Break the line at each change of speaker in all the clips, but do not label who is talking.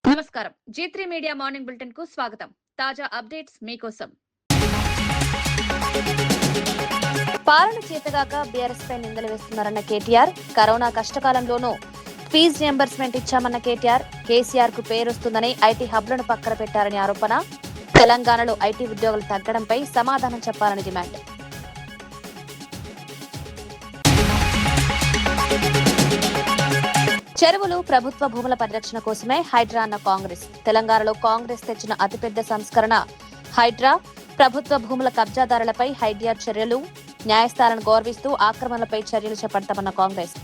నమస్కారం. G3 media morning bulletin కు స్వాగతం. తాజా అప్డేట్స్ మీకోసం. పాలన చేతగాక బీఆర్ఎస్ పై నిందలు వేస్తున్నారన్న కేటీఆర్, కరోనా కష్టకాలంలోనూ ఫీజు రియంబర్స్మెంట్ ఇచ్చామన్న కేసీఆర్ కు పేరొస్తుందని ఐటీ హబ్లను పక్కన పెట్టారని ఆరోపణ. తెలంగాణలో ఐటీ ఉద్యోగులు తగ్గడంపై సమాధానం చెప్పాలని డిమాండ్. చెరువులు ప్రభుత్వ భూముల పరిరక్షణ కోసమే హైడ్రా అన్న కాంగ్రెస్. తెలంగాణలో కాంగ్రెస్ తెచ్చిన అతిపెద్ద సంస్కరణ హైడ్రా. ప్రభుత్వ భూముల కబ్జాదారులపై హైడ్రా చర్యలు, న్యాయస్థానాలను గౌరవిస్తూ ఆక్రమణలపై చర్యలు చేపడతామన్న కాంగ్రెస్.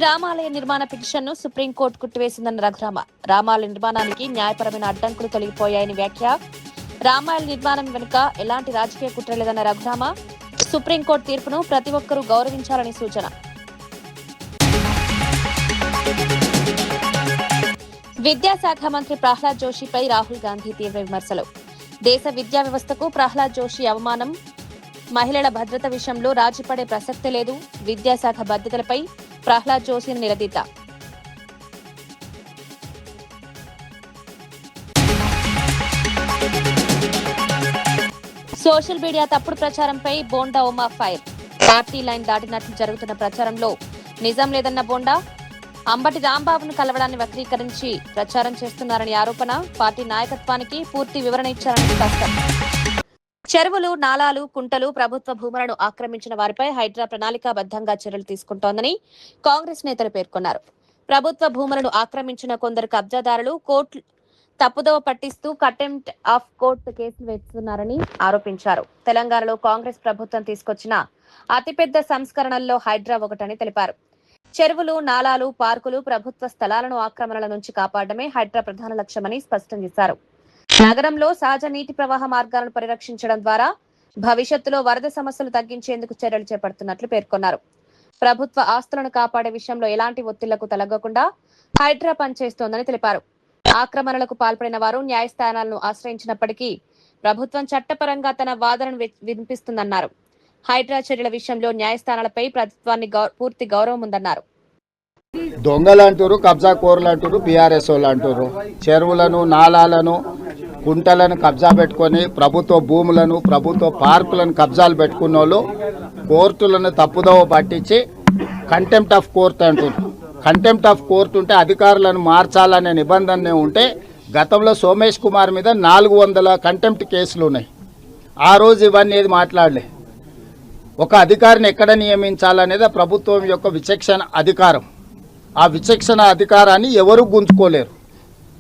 రామాలయ నిర్మాణ పిటిషన్ను సుప్రీంకోర్టు కుట్టివేసిందన్న రఘురామ. రామాలయ నిర్మాణానికి న్యాయపరమైన అడ్డంకులు తొలగిపోయాయని వ్యాఖ్య. రామాలయ నిర్మాణం వెనుక ఎలాంటి రాజకీయ కుట్ర లేదన్న రఘురామ. సుప్రీంకోర్టు తీర్పును ప్రతి ఒక్కరూ గౌరవించాలని సూచన. విద్యాశాఖ మంత్రి ప్రహ్లాద్ జోషిపై రాహుల్ గాంధీ తీవ్ర విమర్శలు. దేశ విద్యా వ్యవస్థకు ప్రహ్లాద్ జోషి అవమానం. మహిళల భద్రత విషయంలో రాజీపడే ప్రసక్తే లేదు. విద్యాశాఖ బాధ్యతలపై ప్రహ్లాద్ జోషిని నిలదీత. సోషల్ మీడియా తప్పుడు ప్రచారంపై Bonda Uma fire. Party line దాటినట్లు జరుగుతున్న ప్రచారంలో నిజం లేదన్న బోండా. అంబటి రాంబాబును కలవడాన్ని వక్రీకరించి ప్రచారం చేస్తున్నారని ఆరోపణ. పార్టీ నాయకత్వానికి పూర్తి వివరణ ఇచ్చారని స్పష్టం. చెరువులు, నాలాలు, కుంటలు, ప్రభుత్వ భూములను ఆక్రమించిన వారిపై హైడ్రా ప్రణాళికాబద్దంగా చర్యలు తీసుకుంటోందని కాంగ్రెస్ నేతలు పేర్కొన్నారు. ప్రభుత్వ భూములను ఆక్రమించిన కొందరు కబ్జాదారులు కోర్టు తప్పుదోవ పట్టిస్తూ కంటెంప్ట్ ఆఫ్ కోర్ట్ కేసులు వేస్తున్నారని ఆరోపించారు. తెలంగాణలో కాంగ్రెస్ ప్రభుత్వం తీసుకొచ్చిన అతిపెద్ద సంస్కరణల్లో హైడ్రా ఒకటని తెలిపారు. చెరువులు, నాలాలు, పార్కులు, ప్రభుత్వ స్థలాలను ఆక్రమణల నుంచి కాపాడమే హైడ్రా ప్రధాన లక్ష్యమని స్పష్టం చేశారు. నగరంలో సహజ నీటి ప్రవాహ మార్గాలను పరిరక్షించడం ద్వారా భవిష్యత్తులో వరద సమస్యలు తగ్గించేందుకు చర్యలు చేపడుతున్నట్లు పేర్కొన్నారు. ప్రభుత్వ ఆస్తులను కాపాడే విషయంలో ఎలాంటి ఒత్తిళ్లకు తలగకుండా హైడ్రా పనిచేస్తోందని తెలిపారు. ఆక్రమణలకు పాల్పడిన వారు న్యాయస్థానాలను ఆశ్రయించినప్పటికీ ప్రభుత్వం చట్టపరంగా తన వాదనను వినిపిస్తుందన్నారు. హైడ్రా చర్యల విషయంలో న్యాయస్థానాలపై ప్రభుత్వాన్ని పూర్తి గౌరవం ఉందన్నారు.
దొంగలు అంటారు, కబ్జా కోర్లు అంటారు, బీఆర్ఎస్ వాళ్ళు అంటారు. చెరువులను, నాలాలను, కుంటలను కబ్జా పెట్టుకొని ప్రభుత్వ భూములను, ప్రభుత్వ పార్కులను కబ్జాలు పెట్టుకున్న వాళ్ళు కోర్టులను తప్పుదోవ పట్టించి కంటెంప్ట్ ఆఫ్ కోర్ట్ అంటారు. కంటెంప్ట్ ఆఫ్ కోర్టు ఉంటే అధికారులను మార్చాలనే నిబంధన ఉంటే గతంలో సోమేష్ కుమార్ మీద 400 కంటెంప్ట్ కేసులు ఉన్నాయి. ఆ రోజు ఇవన్నీ ఏది మాట్లాడలే. ఒక అధికారిని ఎక్కడ నియమించాలనేది ప్రభుత్వం యొక్క విచక్షణ అధికారం. ఆ విచక్షణ అధికారాన్ని ఎవరు గుంజుకోలేరు.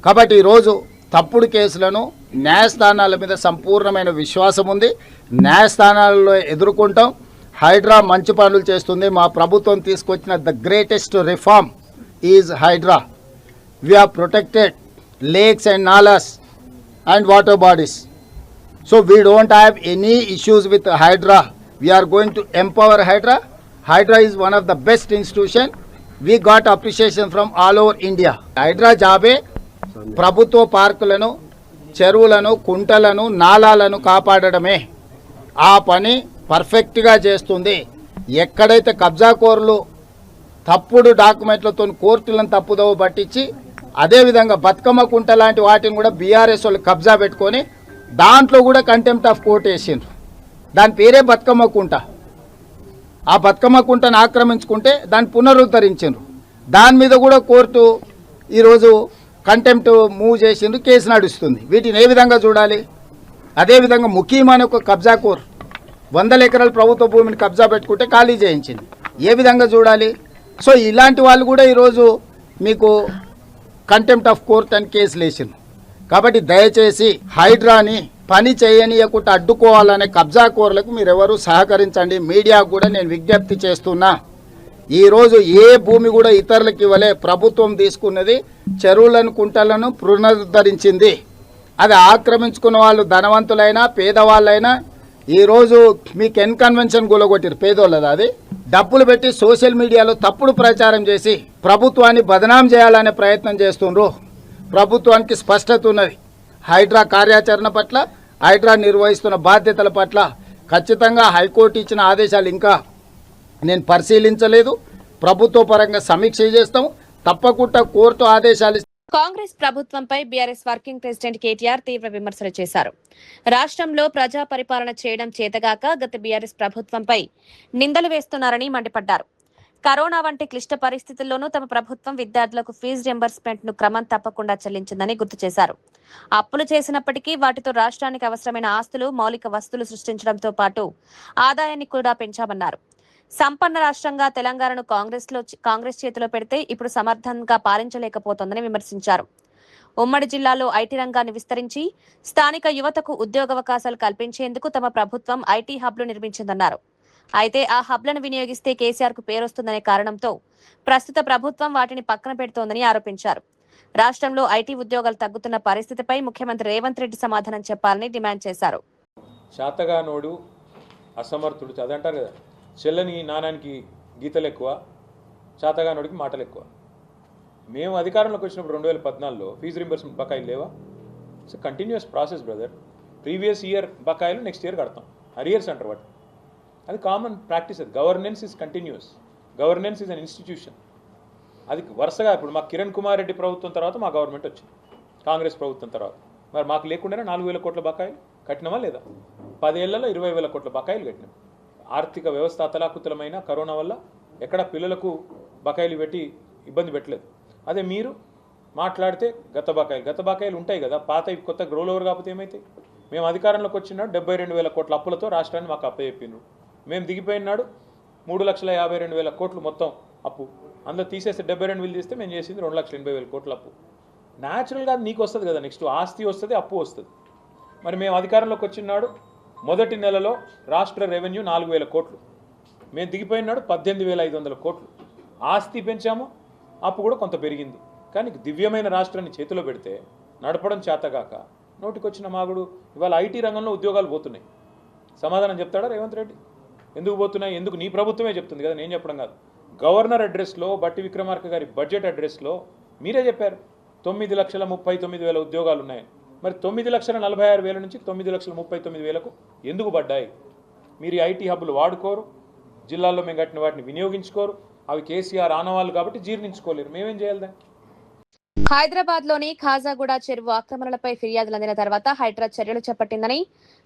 కాబట్టి ఈరోజు తప్పుడు కేసులను న్యాయస్థానాల మీద సంపూర్ణమైన విశ్వాసం ఉంది. న్యాయస్థానాలలో ఎదుర్కొంటాం. హైడ్రా మంచి పనులు చేస్తుంది. మా ప్రభుత్వం తీసుకొచ్చిన the greatest reform is Hydraa. We have protected lakes and nalas and water bodies. So we don't have any issues with Hydraa. We are going to empower Hydraa. Hydraa is one of the best institution. We got appreciation from all over India. Hydraa జాబే ప్రభుత్వ పార్కులను, చెరువులను, కుంటలను, నాలాలను కాపాడడమే. ఆ పని పర్ఫెక్ట్గా చేస్తుంది. ఎక్కడైతే కబ్జాకోరులు తప్పుడు డాక్యుమెంట్లతో కోర్టులను తప్పుదోవ పట్టించి అదేవిధంగా బతుకమ్మ కుంట లాంటి వాటిని కూడా బీఆర్ఎస్ వాళ్ళు కబ్జా పెట్టుకొని దాంట్లో కూడా కంటెంప్ట్ ఆఫ్ కోర్ట్ వేసిండ్రు. దాని పేరే బతుకమ్మ కుంట. ఆ బతుకమ్మ కుంటను ఆక్రమించుకుంటే దాన్ని పునరుద్ధరించిండ్రు. దాని మీద కూడా కోర్టు ఈరోజు కంటెంప్ట్ మూవ్ చేసిండ్రు, కేసు నడుస్తుంది. వీటిని ఏ విధంగా చూడాలి? అదేవిధంగా ముఖ్యమైన ఒక కబ్జా కోర్ 100 ఎకరాల ప్రభుత్వ భూమిని కబ్జా పెట్టుకుంటే ఖాళీ చేయించింది. ఏ విధంగా చూడాలి? సో ఇలాంటి వాళ్ళు కూడా ఈరోజు మీకు కంటెంప్ట్ ఆఫ్ కోర్ట్ అని కేసులు వేసిండ్రు. కాబట్టి దయచేసి హైడ్రాని పని చేయనీయకుండా అడ్డుకోవాలనే కబ్జా కోర్లకు మీరెవరూ సహకరించండి. మీడియాకు కూడా నేను విజ్ఞప్తి చేస్తున్నా. ఈరోజు ఏ భూమి కూడా ఇతరులకు ఇవ్వలే. ప్రభుత్వం తీసుకున్నది చెరువులను, కుంటలను పునరుద్ధరించింది. అది ఆక్రమించుకున్న వాళ్ళు ధనవంతులైనా పేదవాళ్ళైనా ఈరోజు మీకు కన్వెన్షన్ కూలగొట్టారు పేదోళ్ళది. అది డబ్బులు పెట్టి సోషల్ మీడియాలో తప్పుడు ప్రచారం చేసి ప్రభుత్వాన్ని బదనాం చేయాలనే ప్రయత్నం చేస్తుండ్రు. ప్రభుత్వానికి స్పష్టత ఉన్నది. హైడ్రా కార్యాచరణ పట్ల, హైడ్రా నిర్వహిస్తున్న బాధ్యతల పట్ల ఖచ్చితంగా హైకోర్టు ఇచ్చిన ఆదేశాలు ఇంకా నేను పరిశీలించలేదు. ప్రభుత్వ పరంగా సమీక్ష చేస్తాం. తప్పకుండా కోర్టు ఆదేశాలు.
కాంగ్రెస్ ప్రభుత్వంపై బీఆర్ఎస్ వర్కింగ్ ప్రెసిడెంట్ కేటీఆర్ తీవ్ర విమర్శలు చేశారు. రాష్ట్రంలో ప్రజా పరిపాలన చేయడం చేతగాక గత బీఆర్ఎస్ ప్రభుత్వంపై నిందలు వేస్తున్నారని మండిపడ్డారు. కరోనా వంటి క్లిష్ట పరిస్థితుల్లోనూ తమ ప్రభుత్వం విద్యార్థులకు ఫీజు రింబర్స్మెంట్ ను క్రమం తప్పకుండా చెల్లించిందని గుర్తు చేశారు. అప్పులు చేసినప్పటికీ వాటితో రాష్ట్రానికి అవసరమైన ఆస్తులు, మౌలిక వస్తువులు సృష్టించడంతో పాటు ఆదాయాన్ని కూడా పెంచామన్నారు. సంపన్న రాష్ట్రంగా తెలంగాణను కాంగ్రెస్ చేతిలో పెడితే ఇప్పుడు సమర్థంగా పాలించలేకపోతోందని విమర్శించారు. ఉమ్మడి జిల్లాలో ఐటీ రంగాన్ని విస్తరించి స్థానిక యువతకు ఉద్యోగావకాశాలు కల్పించేందుకు తమ ప్రభుత్వం ఐటీ హబ్లు నిర్మించిందన్నారు. అయితే ఆ హబ్లను వినియోగిస్తే కేసీఆర్ కు పేరొస్తుందనే కారణంతో ప్రస్తుత ప్రభుత్వం వాటిని పక్కన పెడుతోందని ఆరోపించారు. రాష్ట్రంలో ఐటీ ఉద్యోగాలు తగ్గుతున్న పరిస్థితిపై ముఖ్యమంత్రి రేవంత్ రెడ్డి సమాధానం చెప్పాలని డిమాండ్ చేశారు.
శాతగానోడు అసమర్థుడు చదంటారు కదా, చెల్లని నానానికి గీతలు ఎక్కువ, శాతగానోడికి మాటలు ఎక్కువ. మేము అధికారంలోకి వచ్చినప్పుడు 2014లో ఫీజు రింబర్స్మెంట్ బకాయిలు లేవా? It's continuous process brother. Previous year బకాయిలు నెక్స్ట్ ఇయర్ కడతాం, అరియర్స్ అంటారు వాటి. అది కామన్ ప్రాక్టీస్. అది governance is continuous. Governance is an institution. అది వరుసగా ఇప్పుడు మాకు కిరణ్ కుమార్ రెడ్డి ప్రభుత్వం తర్వాత మా గవర్నమెంట్ వచ్చింది, కాంగ్రెస్ ప్రభుత్వం తర్వాత. మరి మాకు లేకుండానే 4,000 కోట్ల బకాయిలు కట్టినమా లేదా? 10 ఏళ్లలో 20,000 కోట్ల బకాయిలు కట్టినాం. ఆర్థిక వ్యవస్థ అతలాకుతలమైన కరోనా వల్ల ఎక్కడ పిల్లలకు బకాయిలు పెట్టి ఇబ్బంది పెట్టలేదు. అదే మీరు మాట్లాడితే గత బకాయిలు ఉంటాయి కదా, పాత కొత్త రోల్ ఓవర్ కాకపోతే ఏమైతాయి? మేము అధికారంలోకి వచ్చిన 72,000 కోట్ల అప్పులతో రాష్ట్రాన్ని మాకు అప్పచెప్పినారు. మేము దిగిపోయినాడు 3,52,000 కోట్లు మొత్తం అప్పు. అందులో తీసేస్తే 72,000 తీస్తే మేము చేసింది 2,80,000 కోట్ల అప్పు. న్యాచురల్గా నీకు వస్తుంది కదా, నెక్స్ట్ ఆస్తి వస్తుంది, అప్పు వస్తుంది. మరి మేము అధికారంలోకి వచ్చినాడు మొదటి నెలలో రాష్ట్ర రెవెన్యూ 4,000 కోట్లు. మేము దిగిపోయినాడు 18,500 కోట్లు. ఆస్తి పెంచాము, అప్పు కూడా కొంత పెరిగింది. కానీ దివ్యమైన రాష్ట్రాన్ని చేతిలో పెడితే నడపడం చేతగాక నోటికొచ్చిన మాగుడు ఇవాళ ఐటీ రంగంలో ఉద్యోగాలు పోతున్నాయి. సమాధానం చెప్తాడా రేవంత్ రెడ్డి? ఎందుకు పోతున్నాయి? ఎందుకు? నీ ప్రభుత్వమే చెప్తుంది కదా, నేను చెప్పడం కాదు. గవర్నర్ అడ్రస్లో, బట్టి విక్రమార్క గారి బడ్జెట్ అడ్రస్లో మీరే చెప్పారు 9,39,000 ఉద్యోగాలు ఉన్నాయని. మరి 9,46,000 నుంచి 9,39,000కు ఎందుకు పడ్డాయి? మీరు ఈ ఐటీ హబ్బులు వాడుకోరు, జిల్లాల్లో మేము కట్టిన వాటిని వినియోగించుకోరు. అవి కేసీఆర్ ఆనవాళ్ళు కాబట్టి జీర్ణించుకోలేరు. మేమేం చేయాలి దాన్ని?
హైదరాబాద్ లోని ఖాజాగూడ చెరువు ఆక్రమణలపై ఫిర్యాదులు అందిన తర్వాత హైడ్రా చర్యలు చేపట్టిందని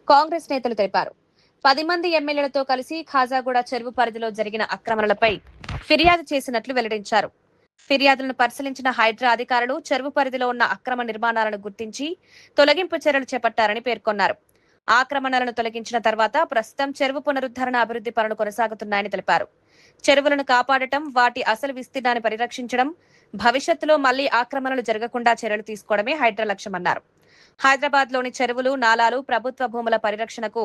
కాంగ్రెస్ నేతలు తెలిపారు. 10 మంది ఎమ్మెల్యేలతో కలిసి ఖాజాగూడ చెరువు పరిధిలో జరిగిన ఆక్రమణలపై ఫిర్యాదు చేసినట్లు వెల్లడించారు. ఫిర్యాదులను పరిశీలించిన హైడ్రా అధికారులు చెరువు పరిధిలో ఉన్న అక్రమ నిర్మాణాలను గుర్తించి తొలగింపు చర్యలు చేపట్టారని పేర్కొన్నారు. ఆక్రమణలను తొలగించిన తర్వాత ప్రస్తుతం చెరువు పునరుద్ధరణ అభివృద్ధి పనులు కొనసాగుతున్నాయని తెలిపారు. చెరువులను కాపాడటం, వాటి అసలు విస్తీర్ణాన్ని పరిరక్షించడం, భవిష్యత్తులో మళ్లీ ఆక్రమణలు జరగకుండా చర్యలు తీసుకోవడమే హైడ్రా లక్ష్యమన్నారు. హైదరాబాద్ లోని చెరువులు, నాలాలు, ప్రభుత్వ భూముల పరిరక్షణకు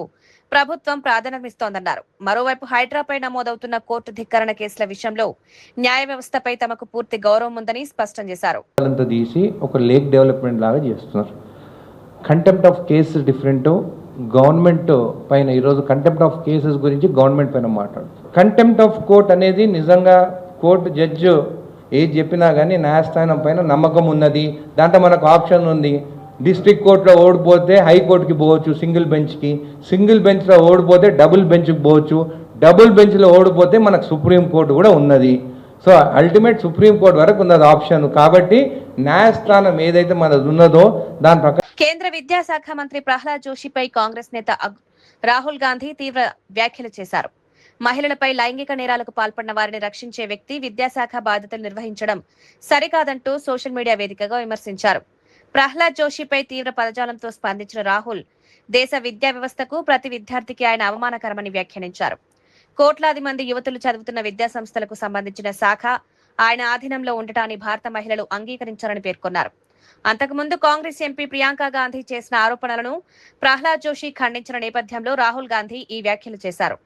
ప్రభుత్వం ప్రాధాన్యమిస్తోందన్నారు. మరోవైపు హైడ్రాపై నమోదవుతున్న కోర్టు ధిక్కరణ కేసుల విషయంలో న్యాయ వ్యవస్థపై తమకు పూర్తి గౌరవం ఉందని స్పష్టం చేశారు.
ఒక లేక్ డెవలప్మెంట్ లాగా చేస్తున్నారు. Contempt of cases different. Government పైన ఈరోజు కంటెంప్ట్ ఆఫ్ కేసెస్ గురించి గవర్నమెంట్ పైన మాట్లాడుతుంది. కంటెంప్ట్ ఆఫ్ కోర్ట్ అనేది నిజంగా కోర్టు జడ్జి ఏది చెప్పినా కానీ న్యాయస్థానం పైన నమ్మకం ఉన్నది. దాంట్లో మనకు ఆప్షన్ ఉంది. డిస్ట్రిక్ట్ కోర్టులో ఓడిపోతే హైకోర్టుకి పోవచ్చు, సింగిల్ బెంచ్లో ఓడిపోతే డబుల్ బెంచ్కి పోవచ్చు, డబుల్ బెంచ్లో ఓడిపోతే మనకు సుప్రీంకోర్టు కూడా ఉన్నది. సో అల్టిమేట్ సుప్రీంకోర్టు వరకు ఉన్నది ఆప్షన్. కాబట్టి న్యాయస్థానం ఏదైతే మనది ఉన్నదో దాని ప్రకారం.
కేంద్ర విద్యాశాఖ మంత్రి ప్రహ్లాద్ జోషిపై కాంగ్రెస్ నేత రాహుల్ గాంధీ తీవ్ర వ్యాఖ్యలు చేశారు. మహిళలపై లైంగిక నేరాలకు పాల్పడిన వారిని రక్షించే వ్యక్తి విద్యాశాఖ బాధ్యతలు నిర్వహించడం సరికాదంటూ సోషల్ మీడియా వేదికగా విమర్శించారు. ప్రహ్లాద్ జోషిపై తీవ్ర పదజాలంతో స్పందించిన రాహుల్ దేశ విద్యా వ్యవస్థకు, ప్రతి విద్యార్థికి ఆయన అవమానకరమని వ్యాఖ్యానించారు. కోట్లాది మంది యువతులు చదువుతున్న విద్యా సంస్థలకు సంబంధించిన శాఖ ఆయన ఆధీనంలో ఉండటాన్ని భారత మహిళలు అంగీకరించారని పేర్కొన్నారు. అంతకుముందు కాంగ్రెస్ ఎంపీ ప్రియాంక గాంధీ చేసిన ఆరోపణలను ప్రహ్లాద్ జోషి ఖండించిన నేపథ్యంలో రాహుల్ గాంధీ ఈ వ్యాఖ్యలు చేశారు.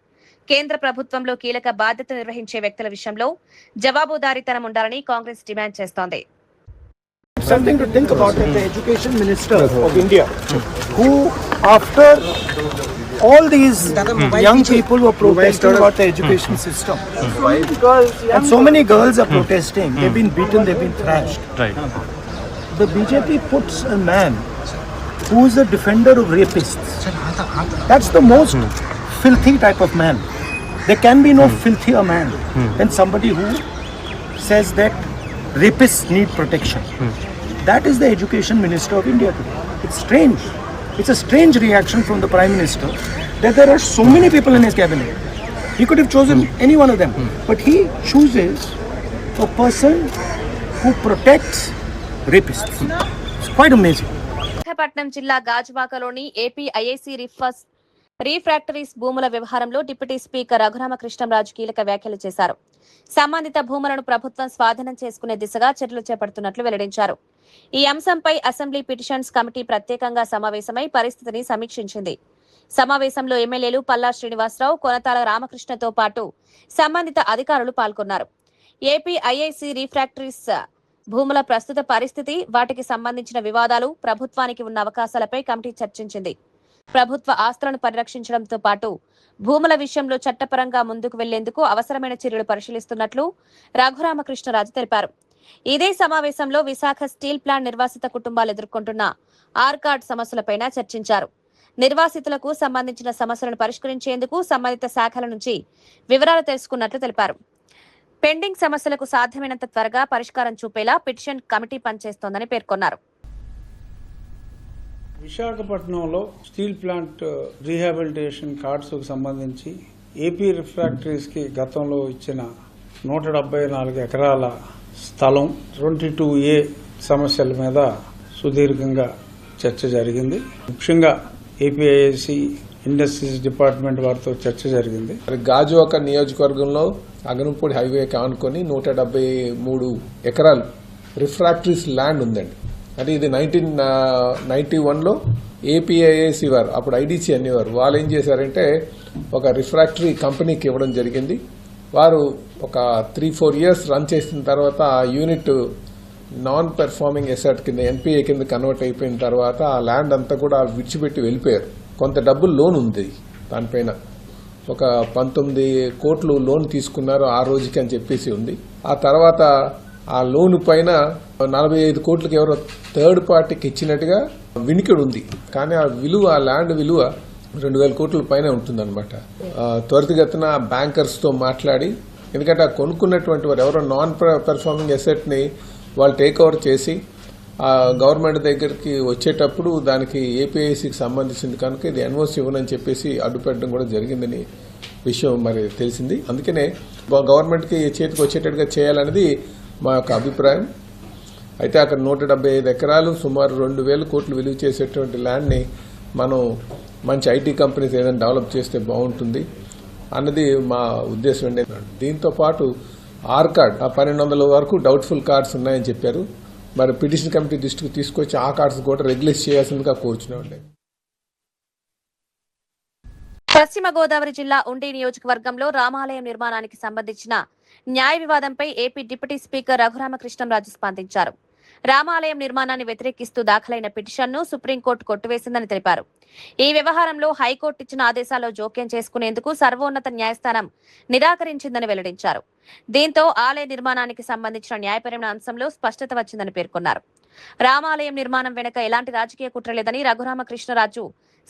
కేంద్ర ప్రభుత్వంలో కీలక బాధ్యత నిర్వహించే వ్యక్తుల విషయంలో జవాబుదారీతనం ఉండాలని కాంగ్రెస్ డిమాండ్ చేస్తోంది.
Something to think about is the Education Minister of India, who after all these young people were protesting about the education system, and so many girls are protesting, they've been beaten, they've been thrashed. The BJP puts a man who is a defender of rapists. That's the most filthy type of man. There can be no filthier man than somebody who says that rapists need protection. That is the Education Minister of India today. It's strange. It's a strange reaction from the Prime Minister that there are so many people in his cabinet. He could have chosen any one of them, but he chooses a person who protects rapists. It's quite amazing.
Visakhapatnam జిల్లా గాజువాకలోని AP IIC రీఫ్రాక్టరీస్ భూముల వ్యవహారంలో deputy speaker Raghurama Krishnam Raju కీలక వ్యాఖ్యలు చేశారు. సంబంధిత భూములను ప్రభుత్వం స్వాధీనం చేసుకునే దిశగా చర్యలు చేపడుతున్నట్లు వెల్లడించారు. ఈ అంశంపై అసెంబ్లీ పిటిషన్స్ కమిటీ ప్రత్యేకంగా సమావేశమై పరిస్థితిని సమీక్షించింది. సమావేశంలో ఎమ్మెల్యేలు పల్లా శ్రీనివాసరావు, కొనతాల రామకృష్ణతో పాటు సంబంధిత అధికారులు పాల్గొన్నారు. ఏపీ ఐఐసి రీఫ్రాక్టరీస్ భూముల ప్రస్తుత పరిస్థితి, వాటికి సంబంధించిన వివాదాలు, ప్రభుత్వానికి ఉన్న అవకాశాలపై కమిటీ చర్చించింది. ప్రభుత్వ ఆస్తులను పరిరక్షించడంతో పాటు భూముల విషయంలో చట్టపరంగా ముందుకు వెళ్లేందుకు అవసరమైన చర్యలు పరిశీలిస్తున్నట్లు రఘురామకృష్ణరాజు తెలిపారు. ఇదే సమావేశంలో విశాఖ స్టీల్ ప్లాంట్ నిర్వాసిత కుటుంబాలు ఎదుర్కొంటున్న ఆర్కాడ్ సమస్యలపైన చర్చించారు. నిర్వాసితులకు సంబంధించిన సమస్యలను పరిష్కరించేందుకు సంబంధిత శాఖల నుంచి వివరాలు తెలుసుకున్నట్లు తెలిపారు. పెండింగ్ సమస్యలకు సాధ్యమైనంత త్వరగా పరిష్కారం చూపేలా పిటిషన్ కమిటీ పనిచేస్తోందని పేర్కొన్నారు.
విశాఖపట్నంలో స్టీల్ ప్లాంట్ రీహాబిలిటేషన్ కార్డ్స్కు సంబంధించి ఏపీ రిఫ్రాక్టరీస్కి గతంలో ఇచ్చిన 174 ఎకరాల స్థలం 22A సమస్యల మీద సుదీర్ఘంగా చర్చ జరిగింది. ముఖ్యంగా ఏపీఐఐసి ఇండస్ట్రీస్ డిపార్ట్మెంట్ వారితో చర్చ జరిగింది.
గాజువాక నియోజకవర్గంలో అగనంపూడి హైవేకి ఆనుకొని 173 ఎకరాలు రిఫ్రాక్టరీస్ ల్యాండ్ ఉందండి. అంటే ఇది 1991లో ఏపీఐఐసి వారు, అప్పుడు ఐడీసీ అనేవారు, వాళ్ళు ఏం చేశారంటే ఒక రిఫ్రాక్టరీ కంపెనీకి ఇవ్వడం జరిగింది. వారు ఒక 3-4 ఇయర్స్ రన్ చేసిన తర్వాత ఆ యూనిట్ నాన్ పెర్ఫార్మింగ్ ఎసెట్ కింద ఎన్పిఏ కింద కన్వర్ట్ అయిపోయిన తర్వాత ఆ ల్యాండ్ అంతా కూడా విడిచిపెట్టి వెళ్ళిపోయారు. కొంత డబ్బులు లోన్ ఉంది దానిపైన, ఒక 19 కోట్లు లోన్ తీసుకున్నారు ఆ రోజుకి అని చెప్పేసి ఉంది. ఆ తర్వాత ఆ లోన్ పైన 45 కోట్లకి ఎవరో థర్డ్ పార్టీకి ఇచ్చినట్టుగా వినికిడి ఉంది. కానీ ఆ విలువ, ఆ ల్యాండ్ విలువ 2000 కోట్ల పైన ఉంటుందన్నమాట. త్వరితగతిన బ్యాంకర్స్తో మాట్లాడి, ఎందుకంటే ఆ కొనుక్కున్నటువంటి వారు ఎవరో నాన్ పెర్ఫార్మింగ్ ఎసెట్ని వాళ్ళు టేక్ ఓవర్ చేసి ఆ గవర్నమెంట్ దగ్గరికి వచ్చేటప్పుడు దానికి ఏపీఐసికి సంబంధించింది కనుక ఇది ఎన్ఓసి ఇవ్వనని చెప్పేసి అడ్డుపెట్టడం కూడా జరిగిందని విషయం మరి తెలిసింది. అందుకనే గవర్నమెంట్కి చేతికి వచ్చేటట్టుగా చేయాలనేది మా యొక్క అభిప్రాయం. అయితే అక్కడ 175 ఎకరాలు సుమారు 2000 కోట్లు విలువ చేసేటువంటి ల్యాండ్ని మనం మంచి ఐటీ కంపెనీస్ ఏదైనా డెవలప్ చేస్తే బాగుంటుంది అన్నది మా ఉద్దేశం అండి. దీంతో పాటు ఆర్కాడ్ 1200 వరకు డౌట్ఫుల్ కార్డ్స్ ఉన్నాయని చెప్పారు. మరి పిటిషన్ కమిటీ దృష్టికి తీసుకొచ్చి ఆ కార్డ్స్ కూడా రెగ్యులేట్ చేయాల్సిందిగా కోరుచున్నామండి.
పశ్చిమ గోదావరి జిల్లా ఉండి నియోజకవర్గంలో రామాలయం నిర్మాణానికి సంబంధించిన న్యాయ వివాదంపై ఏపీ డిప్యూటీ స్పీకర్ రఘురామకృష్ణంరాజు స్పందించారు. రామాలయం నిర్మాణాన్ని వ్యతిరేకిస్తూ దాఖలైన పిటిషన్ను సుప్రీంకోర్టు కొట్టివేసిందని తెలిపారు. ఈ వ్యవహారంలో హైకోర్టు ఇచ్చిన ఆదేశాల్లో జోక్యం చేసుకునేందుకు సర్వోన్నత న్యాయస్థానం నిరాకరించిందని వెల్లడించారు. దీంతో ఆలయ నిర్మాణానికి సంబంధించిన న్యాయపరమైన అంశంలో స్పష్టత వచ్చిందని పేర్కొన్నారు. రామాలయం నిర్మాణం వెనుక ఎలాంటి రాజకీయ కుట్ర లేదని రఘురామకృష్ణరాజు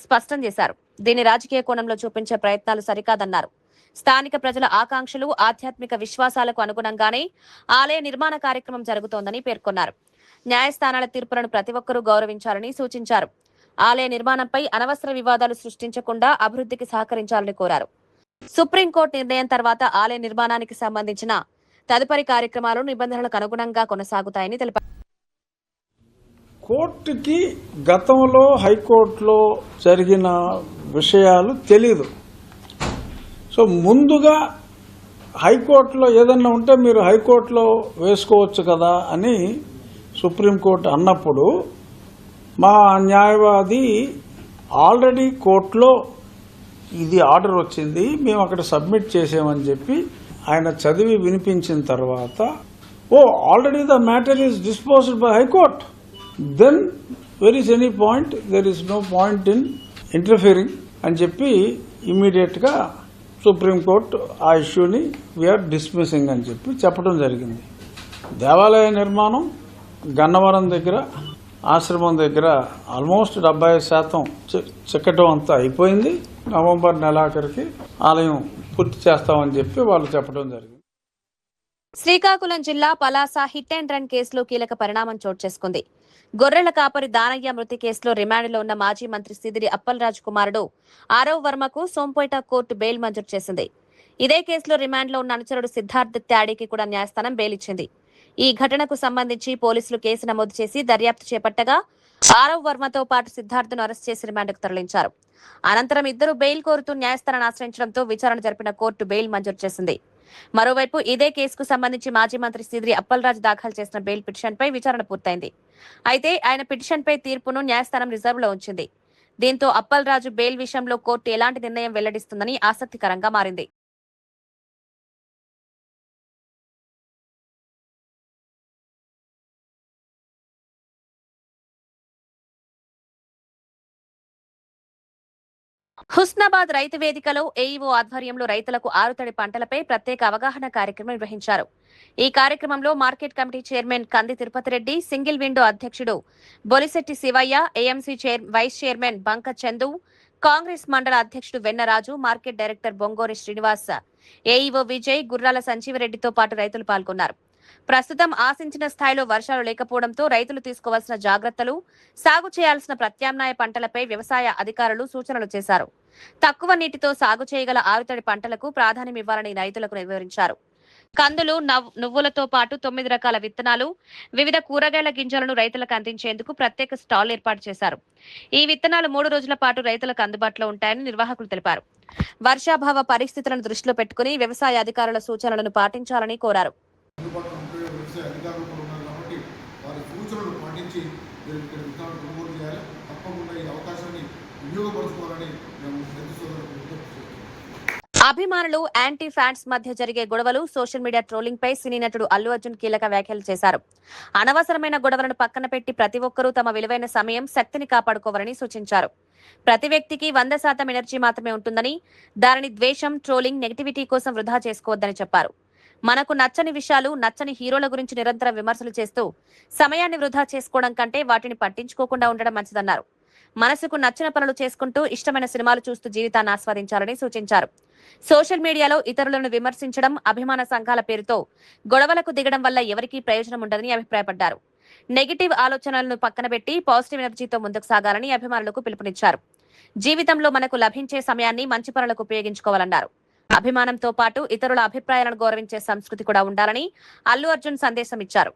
స్పష్టం చేశారు. దీన్ని రాజకీయ కోణంలో చూపించే ప్రయత్నాలు సరికాదన్నారు. స్థానిక ప్రజల ఆకాంక్షలు, ఆధ్యాత్మిక విశ్వాసాలకు అనుగుణంగానే ఆలయ నిర్మాణ కార్యక్రమం జరుగుతోందని పేర్కొన్నారు. న్యాయస్థానాల తీర్పులను ప్రతి ఒక్కరూ గౌరవించాలని సూచించారు. ఆలయ నిర్మాణంపై అనవసర వివాదాలు సృష్టించకుండా అభివృద్ధికి సహకరించాలని కోరారు. సుప్రీంకోర్టు నిర్ణయం తర్వాత ఆలయ నిర్మాణానికి సంబంధించిన తదుపరి కార్యక్రమాలు నిబంధనలకు అనుగుణంగా కొనసాగుతాయని తెలిపారు.
కోర్టుకి గతంలో హైకోర్టులో జరిగిన విషయాలు తెలీదు. సో ముందుగా హైకోర్టులో ఏదన్నా ఉంటే మీరు హైకోర్టులో వేసుకోవచ్చు కదా అని సుప్రీంకోర్టు అన్నప్పుడు మా న్యాయవాది ఆల్రెడీ కోర్టులో ఇది ఆర్డర్ వచ్చింది, మేము అక్కడ సబ్మిట్ చేసామని చెప్పి ఆయన చదివి వినిపించిన తర్వాత, already the matter is disposed by high court, then where is any point, there is no point in interfering అని చెప్పి ఇమ్మీడియట్గా సుప్రీంకోర్టు ఆ ఇష్యూని వీఆర్ డిస్మిసింగ్ అని చెప్పి చెప్పడం జరిగింది. దేవాలయ నిర్మాణం గన్నవరం దగ్గర, ఆశ్రమం దగ్గర ఆల్మోస్ట్ 70% చెక్కటం అంతా అయిపోయింది. నవంబర్ నెలాఖరికి ఆలయం పూర్తి చేస్తామని చెప్పి వాళ్ళు చెప్పడం జరిగింది.
శ్రీకాకుళం జిల్లా పలాస హిట్ అండ్ రన్ కేసులో కీలక పరిణామం చోటు చేసుకుంది. గొర్రెల కాపరి దానయ్య మృతి కేసులో రిమాండ్లో ఉన్న మాజీ మంత్రి సిదిరి అప్పలరాజు కుమారుడు ఆరవ్ వర్మకు సోంపేట కోర్టు బెయిల్ మంజూరు చేసింది. ఇదే కేసులో రిమాండ్లో ఉన్న అనుచరుడు సిద్ధార్థ్ త్యాడికి కూడా న్యాయస్థానం బెయిల్ ఇచ్చింది. ఈ ఘటనకు సంబంధించి పోలీసులు కేసు నమోదు చేసి దర్యాప్తు చేపట్టగా ఆరవ్ వర్మతో పాటు సిద్ధార్థ్ను అరెస్ట్ చేసి రిమాండ్కు తరలించారు. అనంతరం ఇద్దరు బెయిల్ కోరుతూ న్యాయస్థానాన్ని ఆశ్రయించడంతో విచారణ జరిపిన కోర్టు బెయిల్ మంజూరు చేసింది. మరోవైపు ఇదే కేసుకు సంబంధించి మాజీ మంత్రి సిదిరి అప్పలరాజు దాఖలు చేసిన బెయిల్ పిటిషన్పై విచారణ పూర్తయింది. అయితే ఆయన పిటిషన్పై తీర్పును న్యాయస్థానం రిజర్వ్లో ఉంచింది. దీంతో అప్పలరాజు బెయిల్ విషయంలో కోర్టు ఎలాంటి నిర్ణయం వెల్లడిస్తుందని ఆసక్తికరంగా మారింది. హుస్నాబాద్ రైతు వేదికలో ఏఈఓ ఆధ్వర్యంలో రైతులకు ఆరుతడి పంటలపై ప్రత్యేక అవగాహన కార్యక్రమం నిర్వహించారు. ఈ కార్యక్రమంలో మార్కెట్ కమిటీ చైర్మన్ కంది తిరుపతి రెడ్డి, సింగిల్ విండో అధ్యక్షుడు Bolisetti Shivaiah, AMC vice chairman Banka Chandu, Congress మండల అధ్యక్షుడు Vennaraju, market director Bongori Srinivas, AEO Vijay, Gurrala సంజీవరెడ్డితో పాటు రైతులు పాల్గొన్నారు. ప్రస్తుతం ఆశించిన స్థాయిలో వర్షాలు లేకపోవడంతో రైతులు తీసుకోవాల్సిన జాగ్రత్తలు, సాగు చేయాల్సిన ప్రత్యామ్నాయ పంటలపై వ్యవసాయ అధికారులు సూచనలు చేశారు. తక్కువ నీటితో సాగు చేయగల ఆరుతడి పంటలకు ప్రాధాన్యం ఇవ్వాలని రైతులకు వివరించారు. కందులు, నువ్వులతో పాటు 9 రకాల విత్తనాలు, వివిధ కూరగాయల గింజలను రైతులకు అందించేందుకు ప్రత్యేక స్టాల్ ఏర్పాటు చేశారు. ఈ విత్తనాలు 3 రోజుల పాటు రైతులకు అందుబాటులో ఉంటాయని నిర్వాహకులు తెలిపారు. వర్షాభావ పరిస్థితులను దృష్టిలో పెట్టుకుని వ్యవసాయ అధికారుల సూచనలను పాటించాలని కోరారు.
అధికారులు కూడా ఉన్నారు కాబట్టి వారి సూచనలు పాటించి మీరు ఇక్కడ విత్తనాలు కొనుగోలు చేయాలి. తప్పకుండా ఈ అవకాశాన్ని వినియోగపరచుకోవాలని మేము రైతు సోదరులకు విజ్ఞప్తి చేస్తున్నాం.
అభిమానులు, యాంటీ ఫ్యాన్స్ మధ్య జరిగే గొడవలు, సోషల్ మీడియా ట్రోలింగ్ పై సినీ నటుడు అల్లు అర్జున్ కీలక వ్యాఖ్యలు చేశారు. అనవసరమైన గొడవలను పక్కన పెట్టి ప్రతి ఒక్కరూ తమ విలువైన సమయం, శక్తిని కాపాడుకోవాలని సూచించారు. ప్రతి వ్యక్తికి 100% ఎనర్జీ మాత్రమే ఉంటుందని, దానిని ద్వేషం, ట్రోలింగ్, నెగిటివిటీ కోసం వృధా చేసుకోవద్దని చెప్పారు. మనకు నచ్చని విషయాలు, నచ్చని హీరోల గురించి నిరంతరం విమర్శలు చేస్తూ సమయాన్ని వృధా చేసుకోవడం కంటే వాటిని పట్టించుకోకుండా ఉండడం మంచిదన్నారు. మనసుకు నచ్చిన పనులు చేసుకుంటూ ఇష్టమైన సినిమాలు చూస్తూ జీవితాన్ని ఆస్వాదించాలని సూచించారు. సోషల్ మీడియాలో ఇతరులను విమర్శించడం, అభిమాన సంఘాల పేరుతో గొడవలకు దిగడం వల్ల ఎవరికీ ప్రయోజనం ఉండదని అభిప్రాయపడ్డారు. నెగిటివ్ ఆలోచనలను పక్కన పెట్టి పాజిటివ్ ఎనర్జీతో ముందుకు సాగాలని అభిమానులకు పిలుపునిచ్చారు. జీవితంలో మనకు లభించే సమయాన్ని మంచి పనులకు ఉపయోగించుకోవాలన్నారు. అభిమానంతో పాటు ఇతరుల అభిప్రాయాలను గౌరవించే సంస్కృతి కూడా ఉండాలని అల్లు అర్జున్ సందేశం ఇచ్చారు.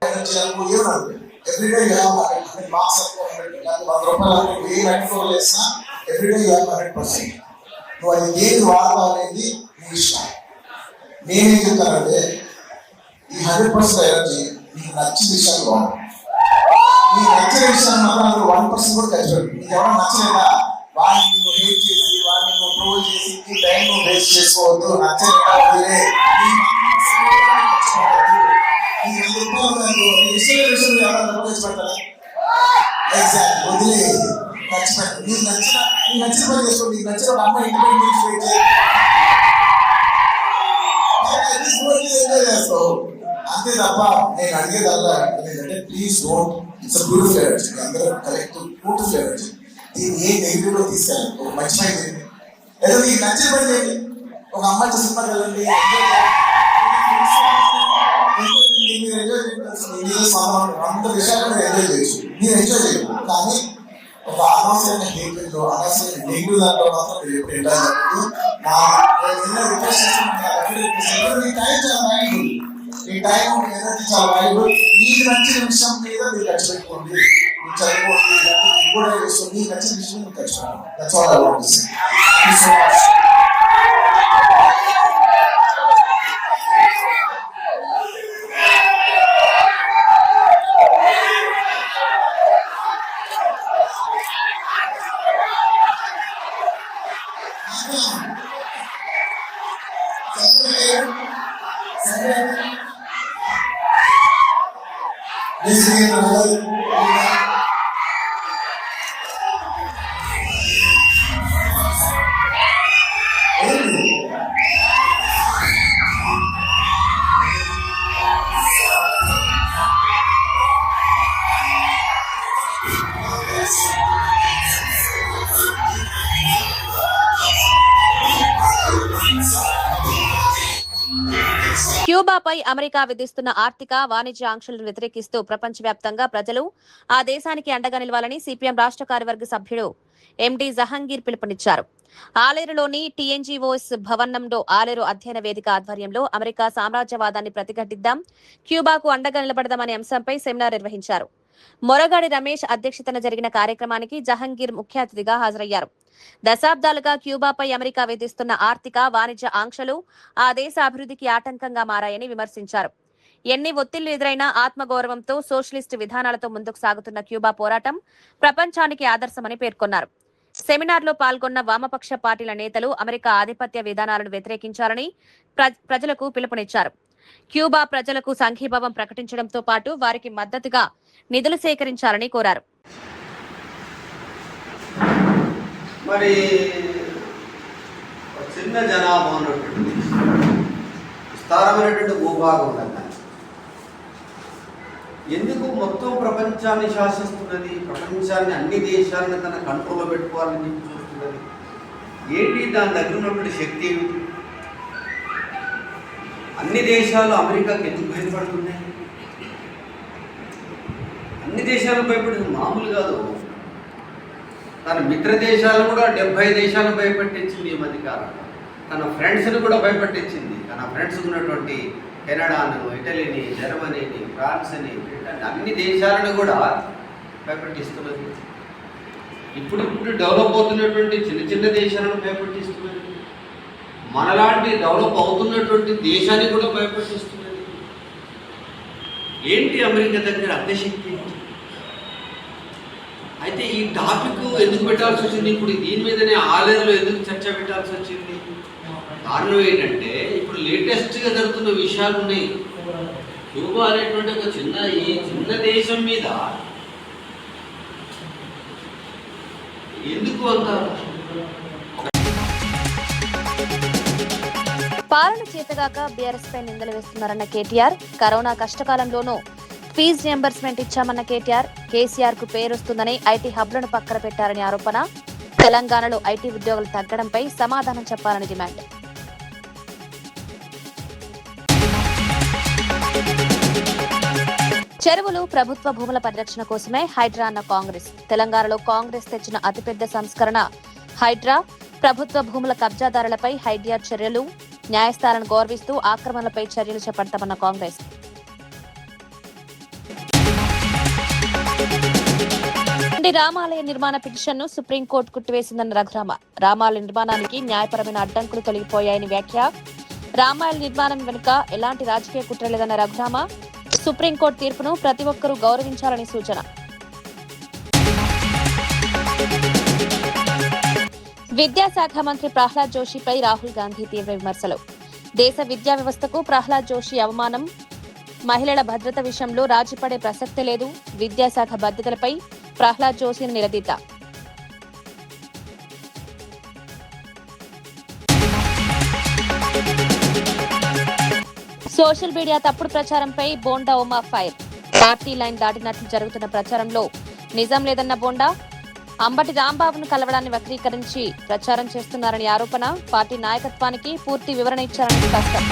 వాళ్ళని హేట్ చేసి, వాళ్ళని ట్రోల్ చేసి ఈ టైం వేస్ట్ చేసుకోవద్దు. నచ్చలేదు వదిలే ఖర్చుపెట్టు. నీకు నచ్చిన పని చేసుకోండి. నీకు నచ్చిన ఒక అమ్మాయి ఇంటి ఎంజాయ్ చేస్తావు అంతే తప్ప నేను అడిగేదల్లా ఏంటంటే please don't. It's beautiful energy. అందరూ కరెక్ట్ బ్యూటిఫుల్ ఎనర్జీ. దీన్ని ఏ నెగిటివ్ లో తీసుకెళ్ళండి. ఒక మంచి పని చేయండి, ఏదో మీకు నచ్చిన పని చేయండి. ఒక అమ్మాయి సినిమా వెళ్ళండి, మీరు ఎంజాయ్ చేయాలి. అంత విషయాలు మీరు ఎంజాయ్ చేయొచ్చు, మీరు ఎంజాయ్ చేయాలి. కానీ ఒక అనవసరమైన హేట్రెడ్ లో, అనవసరమైన నెగిటివ్ దాంట్లో మాత్రం మీరు ఎప్పుడు ఎంజాయ్ చేయాలి. రిక్వెస్ట్ చేస్తున్నాను, మీ టైం చాలా వాల్యుబుల్. ఈ టైం ఎనర్జీ చాలా వాల్యుబుల్. మీకు నచ్చిన విషయం మీద మీరు ఖర్చు పెట్టుకోండి. చదువుకోండి, కూడా చేస్తుంది. మీకు నచ్చిన విషయం మీరు ఖర్చు పెట్టండి. That's all I want to say. Thank you so much.
Cuba క్యూబాపై అమెరికా విధిస్తున్న ఆర్థిక వాణిజ్య ఆంక్షలను వ్యతిరేకిస్తూ ప్రపంచవ్యాప్తంగా ప్రజలు ఆ దేశానికి అండగా నిలవాలని సిపిఎం రాష్ట్ర కార్యవర్గ సభ్యుడు ఎండి జహంగీర్ పిలుపునిచ్చారు. ఆలేరులోని టీఎన్జీఓఎస్ భవనంలో ఆలేరు అధ్యయన వేదిక ఆధ్వర్యంలో అమెరికా సామ్రాజ్యవాదాన్ని ప్రతిఘటిద్దాం, క్యూబాకు అండగా నిలబడదామనే అంశంపై సెమినార్ నిర్వహించారు. మొరగాడి రమేష్ అధ్యక్షతన జరిగిన కార్యక్రమానికి జహంగీర్ ముఖ్య అతిథిగా హాజరయ్యారు. దశాబ్దాలుగా క్యూబాపై అమెరికా విధిస్తున్న ఆర్థిక వాణిజ్య ఆంక్షలు ఆ దేశ అభివృద్ధికి ఆటంకంగా మారాయని విమర్శించారు. ఎన్ని ఒత్తిళ్లు ఎదురైనా ఆత్మగౌరవంతో సోషలిస్టు విధానాలతో ముందుకు సాగుతున్న క్యూబా పోరాటం ప్రపంచానికి ఆదర్శమని పేర్కొన్నారు. సెమినార్లో పాల్గొన్న వామపక్ష పార్టీల నేతలు అమెరికా ఆధిపత్య విధానాలను వ్యతిరేకించాలని ప్రజలకు పిలుపునిచ్చారు. క్యూబా ప్రజలకు సంఘీభావం ప్రకటించడంతో పాటు వారికి మద్దతుగా నిధులు సేకరించాలని కోరారు.
మరి చిన్న జనాభా ఉన్నటువంటి విస్తారమైనటువంటి భూభాగం కన్నా ఎందుకు మొత్తం ప్రపంచాన్ని శాసిస్తున్నది, ప్రపంచాన్ని అన్ని దేశాలను తన కంట్రోల్లో పెట్టుకోవాలని చెప్పి చూస్తున్నది ఏంటి? దాని దగ్గర ఉన్నటువంటి శక్తి ఏమిటి? అన్ని దేశాలు అమెరికాకి ఎందుకు భయపడుతున్నాయి? అన్ని దేశాలు భయపడింది మామూలు కాదు. తన మిత్ర దేశాలు కూడా 70 దేశాలు భయపెట్టించింది ఈ మధ్యకాలంలో. తన ఫ్రెండ్స్ని కూడా భయపెట్టించింది. తన ఫ్రెండ్స్ ఉన్నటువంటి కెనడాను, ఇటలీని, జర్మనీని, ఫ్రాన్స్ని, బ్రిటన్ అన్ని దేశాలను కూడా భయపెట్టిస్తున్నది. ఇప్పుడు డెవలప్ అవుతున్నటువంటి చిన్న చిన్న దేశాలను భయపెట్టిస్తున్నది. మనలాంటి డెవలప్ అవుతున్నటువంటి దేశాన్ని కూడా భయపెట్టిస్తున్నది. ఏంటి అమెరికా దగ్గర అగ్రశక్తి? అయితే ఈ టాపిక్ ఎందుకు పెట్టాల్సి వచ్చింది? ఇప్పుడు దీని మీదనే ఆలేరులో ఎందుకు చర్చ పెట్టాల్సి వచ్చింది? కారణం ఏంటంటే ఇప్పుడు లేటెస్ట్గా జరుగుతున్న విషయాలు ఉన్నాయి. క్యూబా అనేటువంటి ఒక చిన్న దేశం మీద ఎందుకు అంత
పాలన చేతగాక బీఆర్ఎస్ పై నిందలు వేస్తున్నారన్న కేటీఆర్, కరోనా కష్టకాలంలోనూ ఫీజు రియంబర్స్మెంట్ ఇచ్చామన్న కేటీఆర్, కేసీఆర్ కు పేరొస్తుందని ఐటీ హబ్లను పక్కన పెట్టారని ఆరోపణ. తెలంగాణలో ఐటీ ఉద్యోగులు తగ్గడంపై సమాధానం చెప్పాలని డిమాండ్. చెరువులు ప్రభుత్వ భూముల పరిరక్షణ కోసమే హైడ్రా అన్న కాంగ్రెస్. తెలంగాణలో కాంగ్రెస్ తెచ్చిన అతిపెద్ద సంస్కరణ హైడ్రా. ప్రభుత్వ భూముల కబ్జాదారులపై హైడ్రా చర్యలు, న్యాయస్థానాలను గౌరవిస్తూ ఆక్రమణలపై చర్యలు చేపడతామన్న కాంగ్రెస్. రామాలయ నిర్మాణ పిటిషన్ను సుప్రీంకోర్టు కొట్టివేసిందన్న రఘురామ. రామాలయ నిర్మాణానికి న్యాయపరమైన అడ్డంకులు తొలగిపోయాయని వ్యాఖ్య. రామాలయ నిర్మాణం వెనుక ఎలాంటి రాజకీయ కుట్ర లేదన్న రఘురామ. సుప్రీంకోర్టు తీర్పును ప్రతి ఒక్కరూ గౌరవించాలని సూచన. విద్యాశాఖ మంత్రి ప్రహ్లాద్ జోషిపై రాహుల్ గాంధీ తీవ్ర విమర్శలు. దేశ విద్యా వ్యవస్థకు ప్రహ్లాద్ జోషి అవమానం. మహిళల భద్రత విషయంలో రాజీపడే ప్రసక్తే లేదు. విద్యాశాఖ బాధ్యతలపై ప్రహ్లాద్ జోషిని నిలదీత. సోషల్ మీడియా తప్పుడు ప్రచారంపై Bonda Uma fire. Party line దాటినట్లు జరుగుతున్న ప్రచారంలో నిజం లేదన్న బోండా. అంబటి రాంబాబును కలవడాన్ని వక్రీకరించి ప్రచారం చేస్తున్నారని ఆరోపణ. పార్టీ నాయకత్వానికి పూర్తి వివరణ ఇచ్చారని స్పష్టం.